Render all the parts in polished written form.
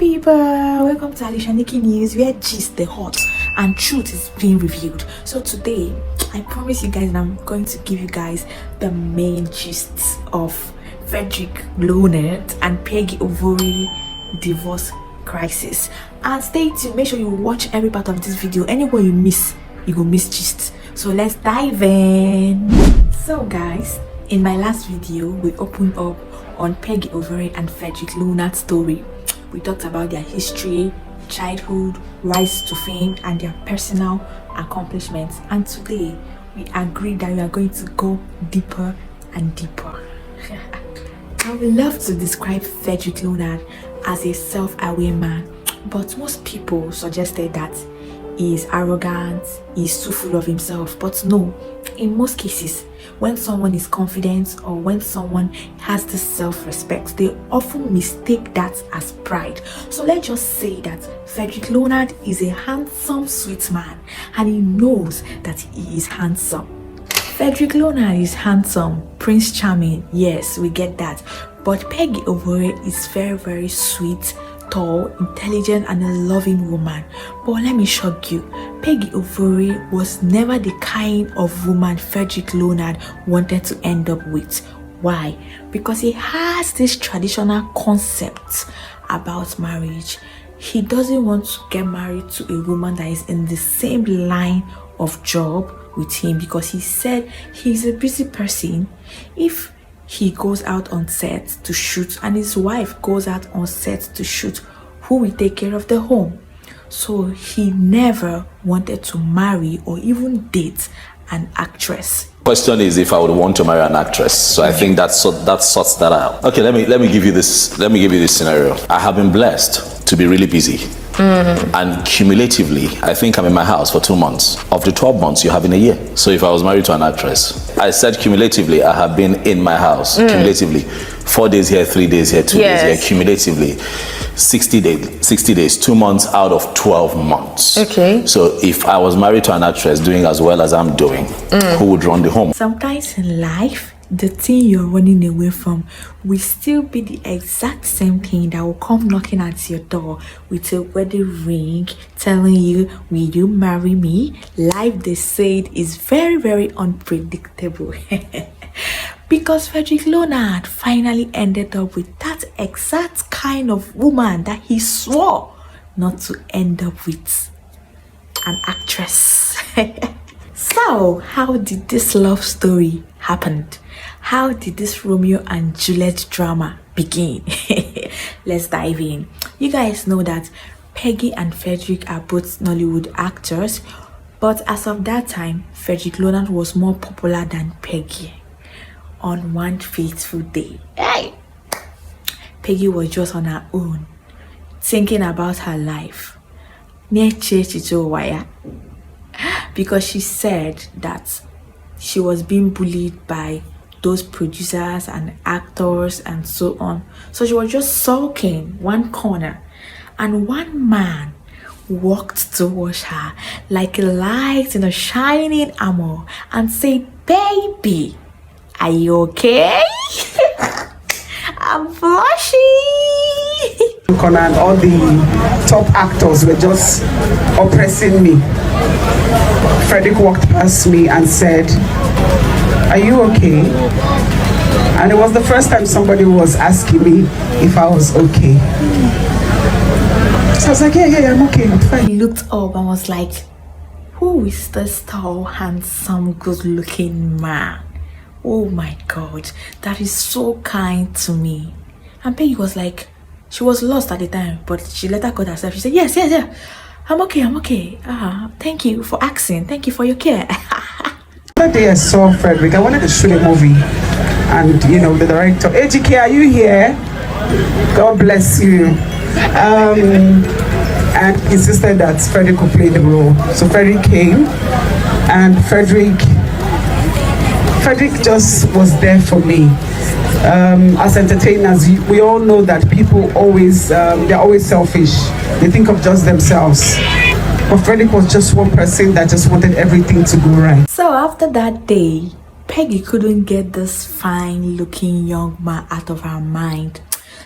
people, welcome to Alishaniki News, where gist the hot and truth is being revealed. So today I promise you guys that I'm going to give you guys the main gists of Frederick Leonard and Peggy ovire divorce crisis. And stay tuned, make sure you watch every part of this video. Anywhere you miss, you go miss gist. So let's dive in. So guys, in my last video we opened up on Peggy ovire and Frederick Leonard's story. We talked about their history, childhood, rise to fame, and their personal accomplishments. And today we agreed that we are going to go deeper and deeper. I would love to describe Frederick Leonard as a self-aware man, but most people suggested that he is arrogant, he is too full of himself. But no, in most cases, when someone is confident or when someone has this self-respect, they often mistake that as pride. So let's just say that Frederick Leonard is a handsome, sweet man, and he knows that he is handsome. Frederick Leonard is handsome, Prince Charming, yes, we get that. But Peggy ovire is very, very sweet, tall, intelligent, and a loving woman. But let me shock you, Peggy ovire was never the kind of woman Frederick Leonard wanted to end up with. Why? Because he has this traditional concept about marriage. He doesn't want to get married to a woman that is in the same line of job with him, because he said he's a busy person. If he goes out on set to shoot and his wife goes out on set to shoot, who will take care of the home? So he never wanted to marry or even date an actress. Question is if I would want to marry an actress. So I think that sorts that out. Okay, let me give you this scenario. I have been blessed to be really busy. And cumulatively, I think I'm in my house for 2 months. Of the 12 months, you have in a year. So if I was married to an actress, I said cumulatively, I have been in my house. Cumulatively, 4 days here, 3 days here, 2 days here. Cumulatively, 60 days, 2 months out of 12 months. Okay. So if I was married to an actress doing as well as I'm doing, who would run the home? Sometimes in life, the thing you're running away from will still be the exact same thing that will come knocking at your door with a wedding ring telling you, will you marry me? Life, they said, is very, very unpredictable. Because Frederick Leonard finally ended up with that exact kind of woman that he swore not to end up with, an actress. So how did this love story happen? How did this Romeo and Juliet drama begin? Let's dive in. You guys know that Peggy and Frederick are both Nollywood actors, but as of that time, Frederick Leonard was more popular than Peggy. On one fateful day, Peggy was just on her own, thinking about her life, because she said that she was being bullied by those producers and actors and so on. So she was just sulking one corner, and one man walked towards her like a light in a shining armor and said, "Baby, are you okay?" I'm blushing. And all the top actors were just oppressing me. Frederick walked past me and said, "Are you okay?" And it was the first time somebody was asking me if I was okay. So I was like, yeah, I'm okay, I'm fine. He looked up and was like, who is this tall, handsome, good-looking man? Oh my God, that is so kind to me. And Peggy was like, she was lost at the time, but she later got herself. She said, yes, I'm okay. Thank you for asking. Thank you for your care. That day I saw Frederick, I wanted to shoot a movie. And the director, AGK, are you here? God bless you. And insisted that Frederick would play the role. So Frederick came, and Frederick just was there for me. As entertainers, we all know that people always, they're always selfish. They think of just themselves. But Frederick was just one person that just wanted everything to go right. So after that day, Peggy couldn't get this fine looking young man out of her mind.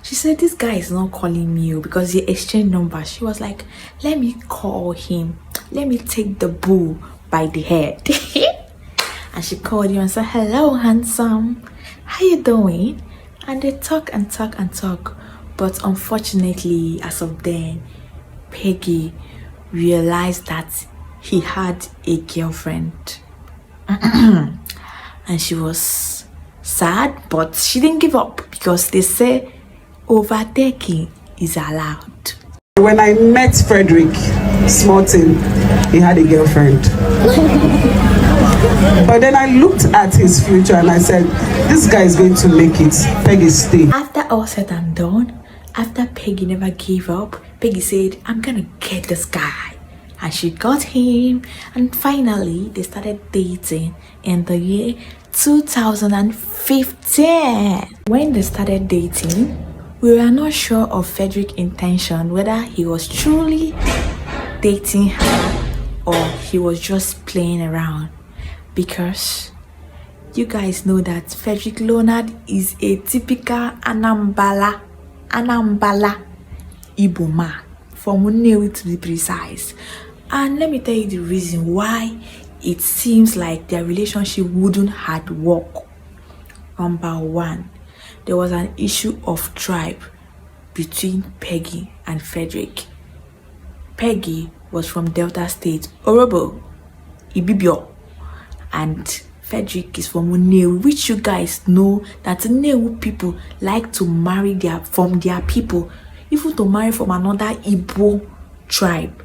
She said, this guy is not calling me because he exchanged numbers. She was like, let me call him. Let me take the bull by the head. And she called him and said, hello, handsome. How you doing? And they talk and talk and talk. But unfortunately, as of then, Peggy realized that he had a girlfriend. And she was sad, but she didn't give up because they say overtaking is allowed. When I met Frederick Smartin, he had a girlfriend. But then I looked at his future and I said, this guy is going to make it. Peggy, stay. After all said and done, after Peggy never gave up, Peggy said, I'm gonna get this guy. And she got him, and finally they started dating in the year 2015. When they started dating, we were not sure of Frederick's intention, whether he was truly dating her or he was just playing around. Because you guys know that Frederick Leonard is a typical Anambala Igbo man, from Nollywood to be precise. And let me tell you the reason why it seems like their relationship wouldn't have worked. Number one, there was an issue of tribe between Peggy and Frederick. Peggy was from Delta State, Orobo, Ibibio, and Frederick is from Nollywood, which you guys know that Nollywood people like to marry from their people, even to marry from another Igbo tribe,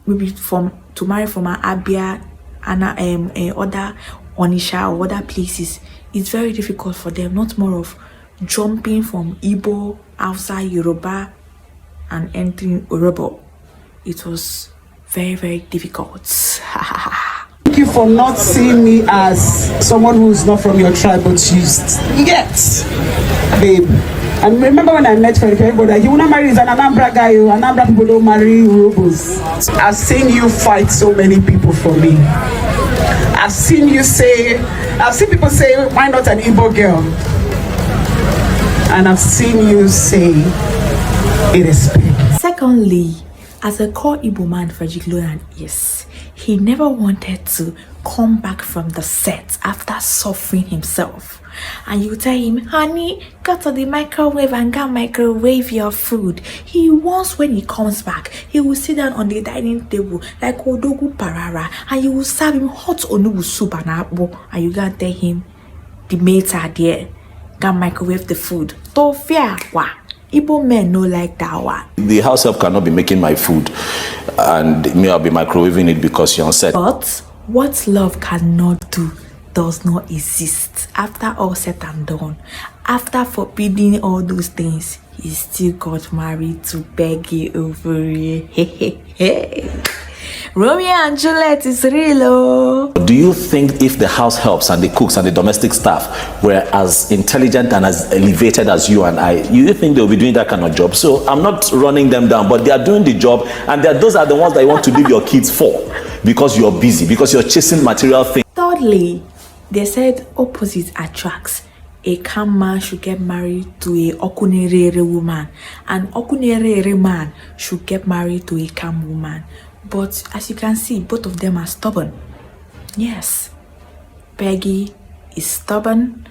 maybe to marry from an Abia and other Onisha or other places. It's very difficult for them, not more of jumping from Igbo, outside Yoruba, and entering Orobo. It was very, very difficult. Thank you for not seeing me as someone who's not from your tribe, but you get, babe. And remember when I met Frederick, everybody like, he will not marry, he's an Anambra guy. Anambra people don't marry Urobos. I've seen you fight so many people for me. I've seen people say, why not an Igbo girl? And I've seen you say, it is Peggy. Secondly, as a core Igbo man, Frederick Leonard, yes, he never wanted to come back from the set after suffering himself. And you tell him, honey, go to the microwave and go microwave your food. He wants, when he comes back, he will sit down on the dining table like Odogu Parara, and you will serve him hot onubu soup and apple, and you gonna tell him, the mates are there, go microwave the food. To fear wa. Igbo men no like that one. The house help cannot be making my food, and me, I'll be microwaving it because you're on set. But what love cannot do does not exist. After all said and done, after forbidding all those things, he still got married to Peggy ovire. Romeo and Juliet is real. Oh. Do you think if the house helps and the cooks and the domestic staff were as intelligent and as elevated as you and I, you think they'll be doing that kind of job? So I'm not running them down, but they are doing the job, and those are the ones that you want to leave your kids for, because you're busy, because you're chasing material things. Thirdly, they said opposites attracts. A calm man should get married to a okunerere woman, and okunerere man should get married to a calm woman. But as you can see, both of them are stubborn. Yes, Peggy is stubborn.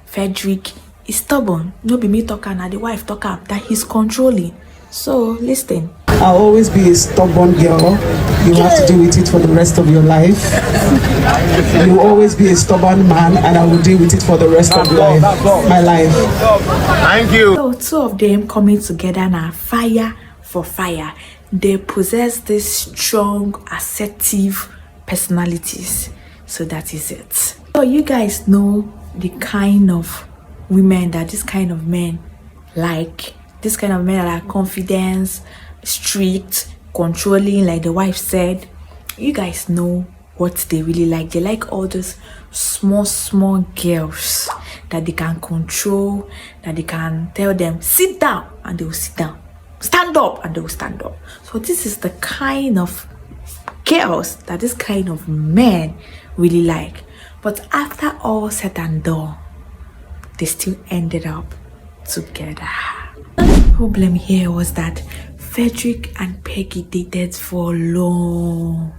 Frederick is stubborn. No be me talking, and the wife talking that he's controlling. So listen. I'll always be a stubborn girl. You have to deal with it for the rest of your life. You will always be a stubborn man, and I will deal with it for the rest of my life. Thank you. So two of them coming together now, fire for fire. They possess these strong, assertive personalities. So that is it. So you guys know the kind of women that this kind of men like. This kind of men are confident, strict, controlling, like the wife said. You guys know what they really like. They like all those small girls that they can control, that they can tell them sit down and they will sit down, stand up and they will stand up. So this is the kind of girls that this kind of men really like. But after all said and done, they still ended up together. The problem here was that Frederick and Peggy dated for long.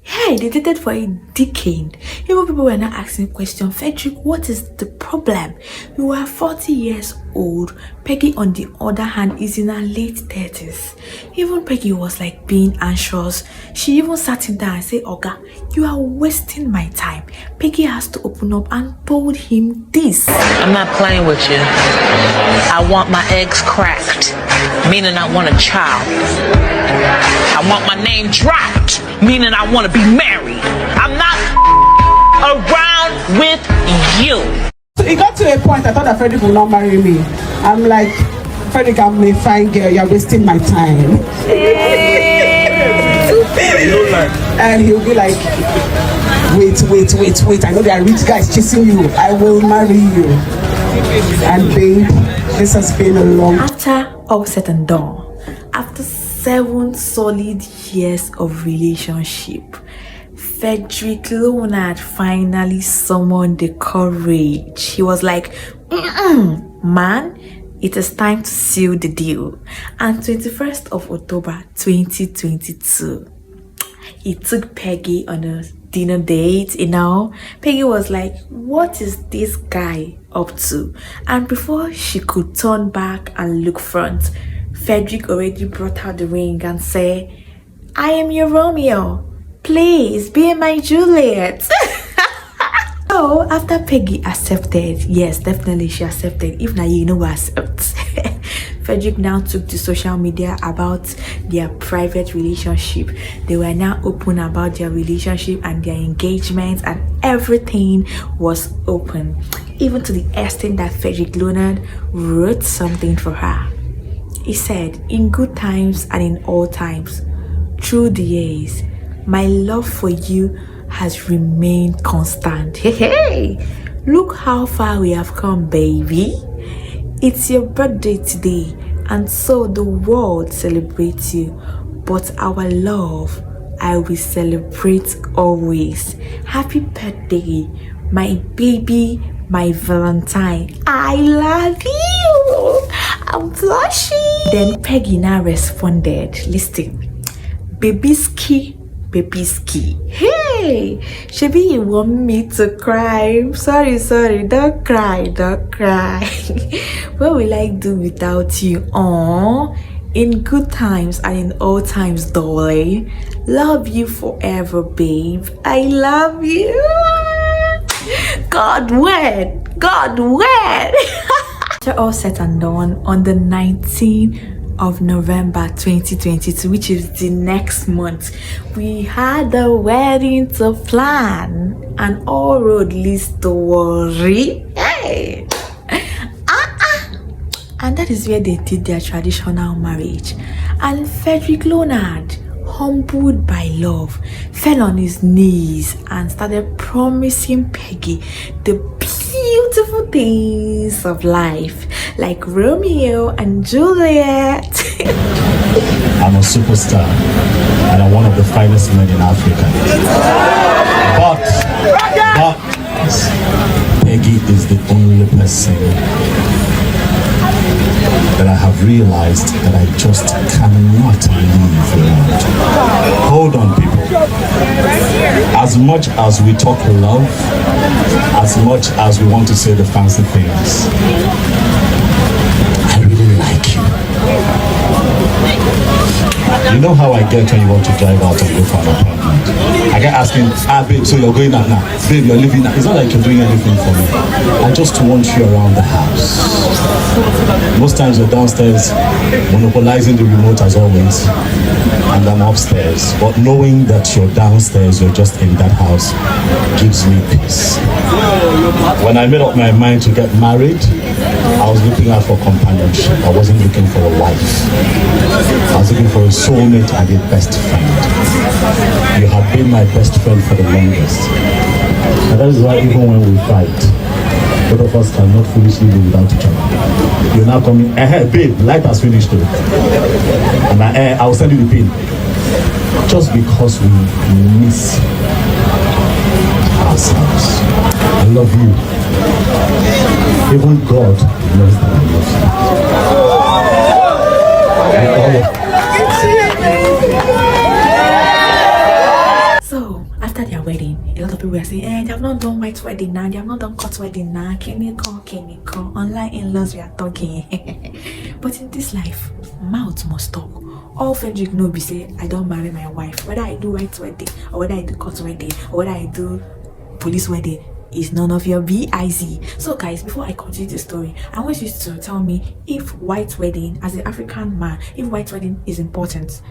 Hey, they dated for a decade. Even people were not asking questions. Frederick, what is the problem? You are 40 years old. Peggy, on the other hand, is in her late 30s. Even Peggy was like being anxious. She even sat him down and said, Oga, you are wasting my time. Peggy has to open up and told him this. I'm not playing with you. I want my eggs cracked, meaning I want a child. I want my name dropped, meaning I want to be married. I'm not around with you. So it got to a point I thought that Frederick would not marry me. I'm like, Frederick, I'm a fine girl, you're wasting my time. And he'll be like, wait, I know there are rich guys chasing you. I will marry you. And babe, this has been a long... After all said and done, after 7 solid years of relationship, Frederick Leonard finally summoned the courage. He was like, man, it is time to seal the deal. And 21st of October 2022, he took Peggy on a dinner date, Peggy was like, what is this guy up to? And before she could turn back and look front, Frederick already brought out the ring and said, I am your Romeo. Please be my Juliet. So after Peggy accepted, yes, definitely she accepted. If not, you know what accept. Frederick now took to social media about their private relationship. They were now open about their relationship and their engagement, and everything was open. Even to the extent that Frederick Leonard wrote something for her. He said, in good times and in all times, through the years, my love for you has remained constant. Hey, look how far we have come, baby. It's your birthday today, and so the world celebrates you. But our love, I will celebrate always. Happy birthday, my baby, my Valentine. I love you. I'm blushing. Then Peggy now responded, listen, babyski. Hey, Shebi, you want me to cry? Sorry, don't cry. What will I do without you? In good times and in all times, darling. Love you forever, babe. I love you. God wed. After all said and done, on the 19th of November 2022, which is the next month, we had a wedding to plan, and all road leads to worry. Hey, and that is where they did their traditional marriage. And Frederick Leonard, humbled by love, fell on his knees and started promising Peggy the beautiful things of life, like Romeo and Juliet. I'm a superstar and I'm one of the finest men in Africa. But Peggy is the only person that I have realized that I just cannot leave around. Hold on, people. As much as we talk love, as much as we want to say the fancy things, I really like you. You know how I get when you want to drive out and go for an apartment. I get asking, babe, so you're going out now? Babe, you're leaving now? It's not like you're doing anything for me. I just want you around the house. Most times you're downstairs monopolizing the remote as always, and I'm upstairs. But knowing that you're downstairs, you're just in that house, gives me peace. When I made up my mind to get married, I was looking out for companionship. I wasn't looking for a wife. I was looking for a soulmate and a best friend. You have been my best friend for the longest. And that is why even when we fight, both of us cannot foolishly live without each other. You're now coming, babe, light has finished though. And I will send you the pin. Just because we miss ourselves. I love you. Even God knows that I love you. So after their wedding, a lot of people were saying, they have not done white wedding now, they have not done cut wedding now, can you call, online in-laws we are talking. But in this life, mouth must talk. All Frederick know be say, I don't marry my wife, whether I do white wedding or whether I do cut wedding or whether I do police wedding is none of your biz. So guys, before I continue the story, I want you to tell me if white wedding, as an African man, if white wedding is important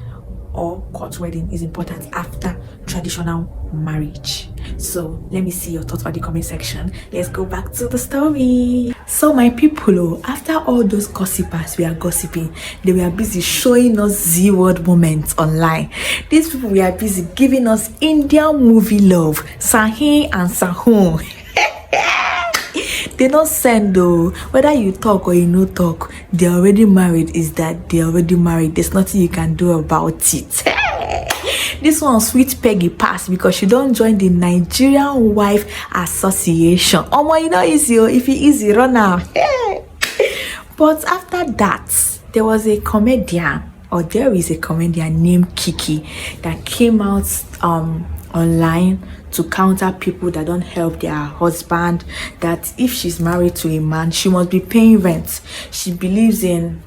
or court wedding is important after traditional marriage. So let me see your thoughts on the comment section. Let's go back to the story. So my people, after all those gossipers we are gossiping, they were busy showing us Z-word moments online. These people were busy giving us Indian movie love, Sahin and Sahun. They don't send though. Whether you talk or you no talk, they already married is that they already married. There's nothing you can do about it. This one sweet Peggy pass because she don't join the Nigerian Wife Association. Oh my, you know easy. If it easy, run now. But after that, there was a comedian, or there is a comedian named Kiki that came out online to counter people that don't help their husband, that if she's married to a man, she must be paying rent. She believes in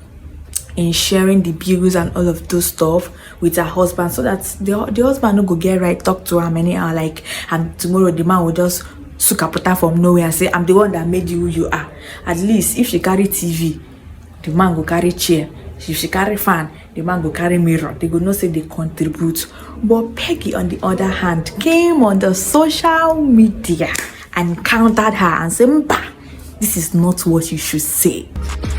sharing the bills and all of those stuff with her husband, so that the husband no go get right, talk to her anyhow, like, and tomorrow the man will just sukapota from nowhere and say, I'm the one that made you who you are. At least if she carry TV, the man go carry chair. If she carry fan, the man go carry mirror. They go not say they contribute. But Peggy, on the other hand, came on the social media and countered her and said, Mba, this is not what you should say.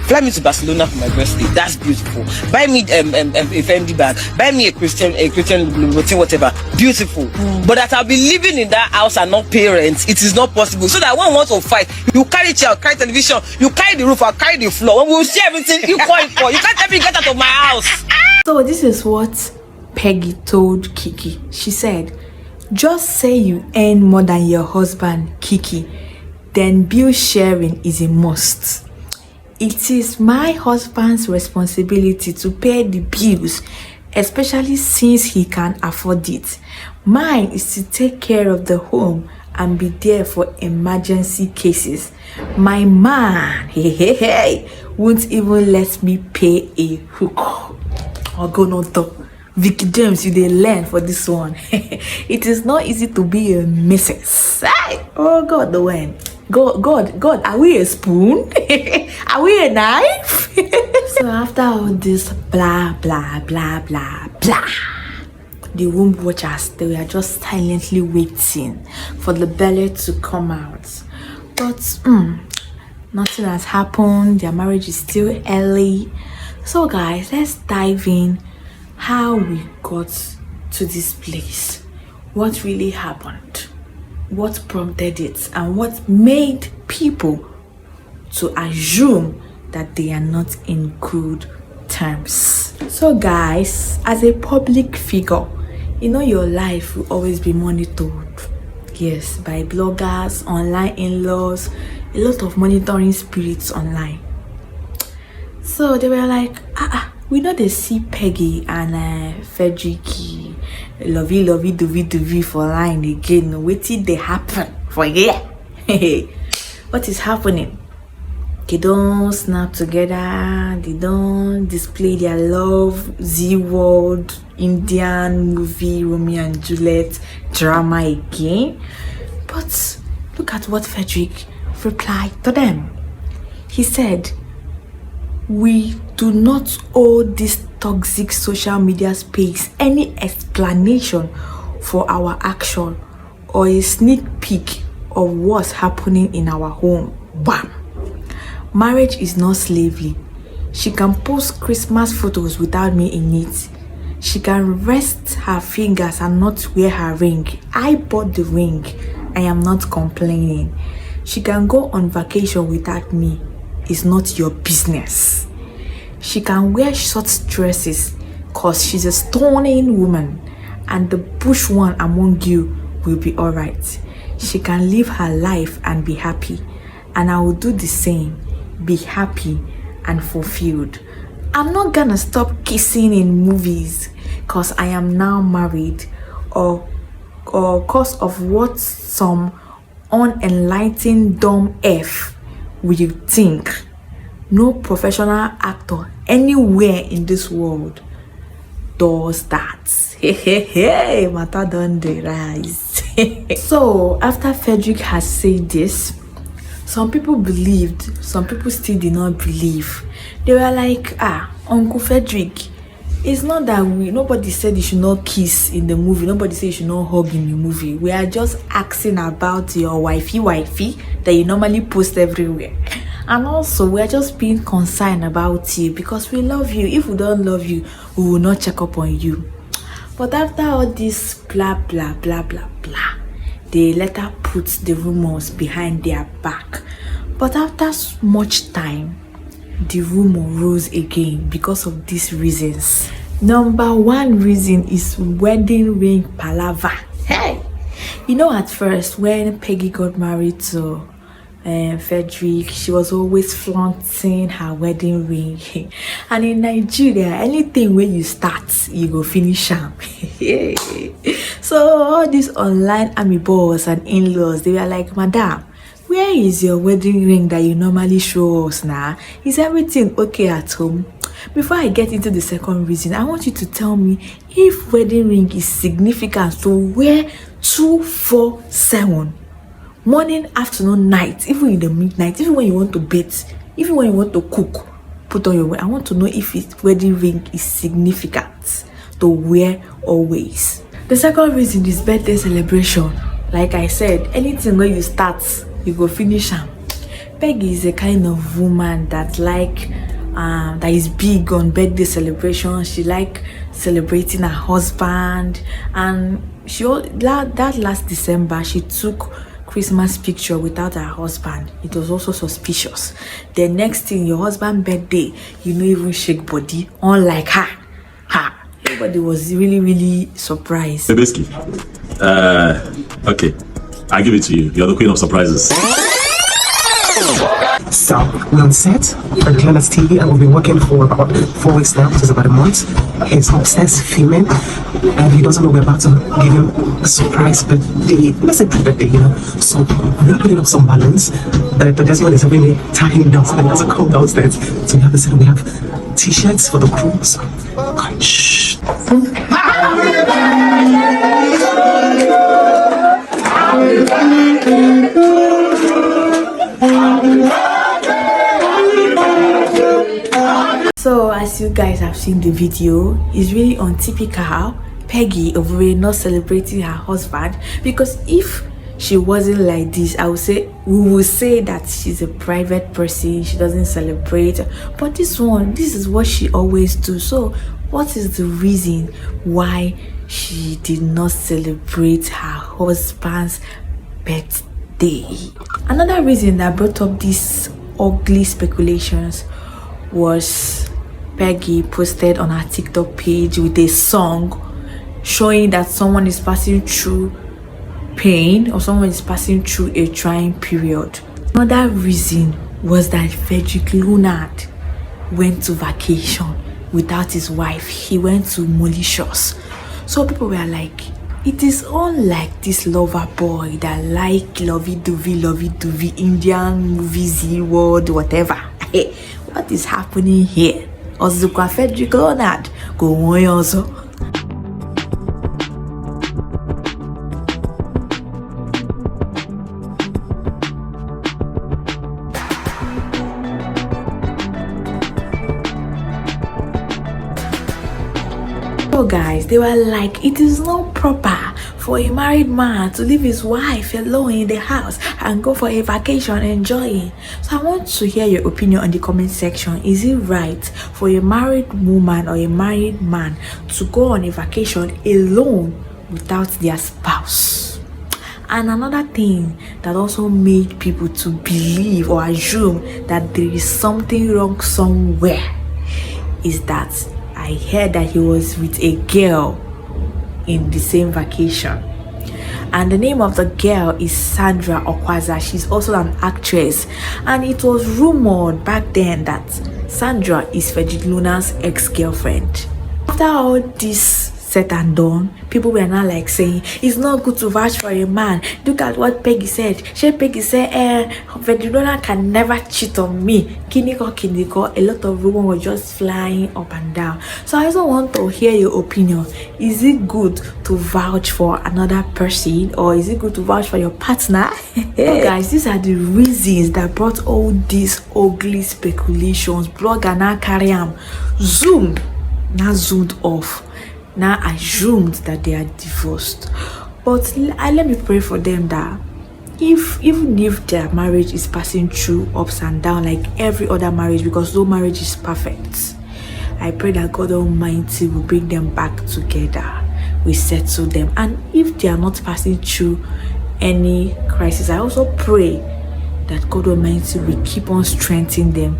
Fly me to Barcelona for my birthday. That's beautiful. Buy me a Fendi bag. Buy me a Christian routine, whatever. Beautiful. But that I'll be living in that house and not pay rent, it is not possible. So that one wants to fight, you carry chair, carry television, you carry the roof, I'll carry the floor. When we will share everything, you call. You can't let me get out of my house. So this is what Peggy told Kiki. She said, just say you earn more than your husband, Kiki, then bill sharing is a must. It is my husband's responsibility to pay the bills, especially since he can afford it. Mine is to take care of the home and be there for emergency cases. My man, won't even let me pay a hook. Or go no talk. Vicky James, you dey learn for this one. It is not easy to be a missus. Oh God, the one. God, are we a spoon? Are we a knife? So after all this blah blah blah blah blah, the womb watchers, they were just silently waiting for the belly to come out. But nothing has happened. Their marriage is still early. So guys, let's dive in how we got to this place. What really happened? What prompted it? And what made people to assume that they are not in good terms? So guys, as a public figure, you know your life will always be monitored. Yes, by bloggers, online in-laws, a lot of monitoring spirits online. So they were like, we know they see Peggy and Frederick lovey dovey for line again. Wait till they happen for here. What is happening? They don't snap together, they don't display their love, Z-World, Indian movie, Romeo and Juliet drama again. But look at what Frederick replied to them. He said, we do not owe this toxic social media space any explanation for our action or a sneak peek of what's happening in our home. Bam! Marriage is not slavery. She can post Christmas photos without me in it. She can rest her fingers and not wear her ring. I bought the ring. I am not complaining. She can go on vacation without me. It's not your business. She can wear short dresses cause she's a stunning woman and the bush one among you will be alright. She can live her life and be happy. and I will do the same. Be happy and fulfilled. I'm not gonna stop kissing in movies because I am now married, or cause of what some unenlightened dumb F will think. No professional actor anywhere in this world does that. Hey, matter done the rise. So after Frederick has said this, some people believed, some people still did not believe. They were like, Uncle Frederick, it's not that nobody said you should not kiss in the movie, nobody said you should not hug in the movie. We are just asking about your wifey that you normally post everywhere. And also, we are just being concerned about you because we love you. If we don't love you, we will not check up on you. But after all this blah blah blah blah blah, they later put the rumors behind their back. But after much time, the rumor rose again because of these reasons. Number one reason is wedding ring palaver. Hey, at first when Peggy got married to Frederick, she was always flaunting her wedding ring. And in Nigeria, anything where you start, you go finish am. So all these online army boys and in-laws, they were like, Madam, where is your wedding ring that you normally show us now? Is everything okay at home? Before I get into the second reason, I want you to tell me if wedding ring is significant to wear 247. Morning, afternoon, night, even in the midnight, even when you want to bathe, even when you want to cook, put on your wedding. I want to know if wedding ring is significant to wear always. The second reason is birthday celebration. Like I said, anything where you start, you go finish am. Peggy is a kind of woman that that is big on birthday celebration. She like celebrating her husband, and that last December she took Christmas picture without her husband. It was also suspicious. The next thing, your husband's birthday, you don't even shake body, unlike her. Everybody was really surprised. Bebeski, okay, I give it to you. You're the queen of surprises. So, we're on set for Leonard's TV, and we've been working for about 4 weeks now, which is about a month. He's upstairs filming, and he doesn't know we're about to give him a surprise birthday. Let's say birthday, So, we're putting up some balloons. The desmond is helping me tie him down so that he doesn't come downstairs. So, we have this, we have t-shirts for the crew. So, shh. So as you guys have seen the video, it's really untypical Peggy ovire not celebrating her husband, because if she wasn't like this, we would say that she's a private person, she doesn't celebrate. But this is what she always do. So what is the reason why she did not celebrate her husband's birthday? Another reason that brought up these ugly speculations was Peggy posted on her TikTok page with a song showing that someone is passing through pain or someone is passing through a trying period. Another reason was that Frederick Leonard went to vacation without his wife. He went to Mauritius. So people were like, it is unlike this lover boy that like lovey-dovey Indian movies, world, whatever. Hey, what is happening here? Ozuka Frederick Leonard go on also. So guys, they were like, it is not proper for a married man to leave his wife alone in the house and go for a vacation enjoying. So I want to hear your opinion on the comment section. Is it right for a married woman or a married man to go on a vacation alone without their spouse? And another thing that also made people to believe or assume that there is something wrong somewhere is that I heard that he was with a girl in the same vacation. and the name of the girl is Sandra Okwaza. She's also an actress, and it was rumored back then that Sandra is Frederick Leonard's ex-girlfriend. After all this said and done, people were now like saying it's not good to vouch for a man. Look at what Peggy said. Peggy said, Frederick Leonard can never cheat on me. Kiniko. A lot of rumors were just flying up and down. So I also want to hear your opinion. Is it good to vouch for another person, or is it good to vouch for your partner? So guys, these are the reasons that brought all these ugly speculations. Blogger now carry them now zoomed off. Now assumed that they are divorced. But let me pray for them that even if their marriage is passing through ups and downs like every other marriage, because no marriage is perfect, I pray that God Almighty will bring them back together, we settle them. And if they are not passing through any crisis, I also pray that God Almighty will keep on strengthening them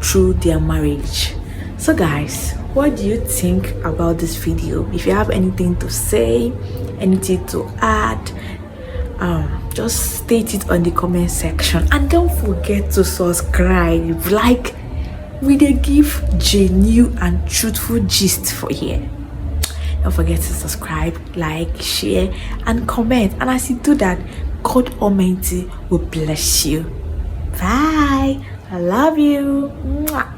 through their marriage. So guys, what do you think about this video? If you have anything to say, anything to add, just state it on the comment section, and don't forget to subscribe. Like, we dey give genuine and truthful gist for here. Don't forget to subscribe, like, share and comment, and as you do that, God Almighty will bless you. Bye. I love you. Mwah.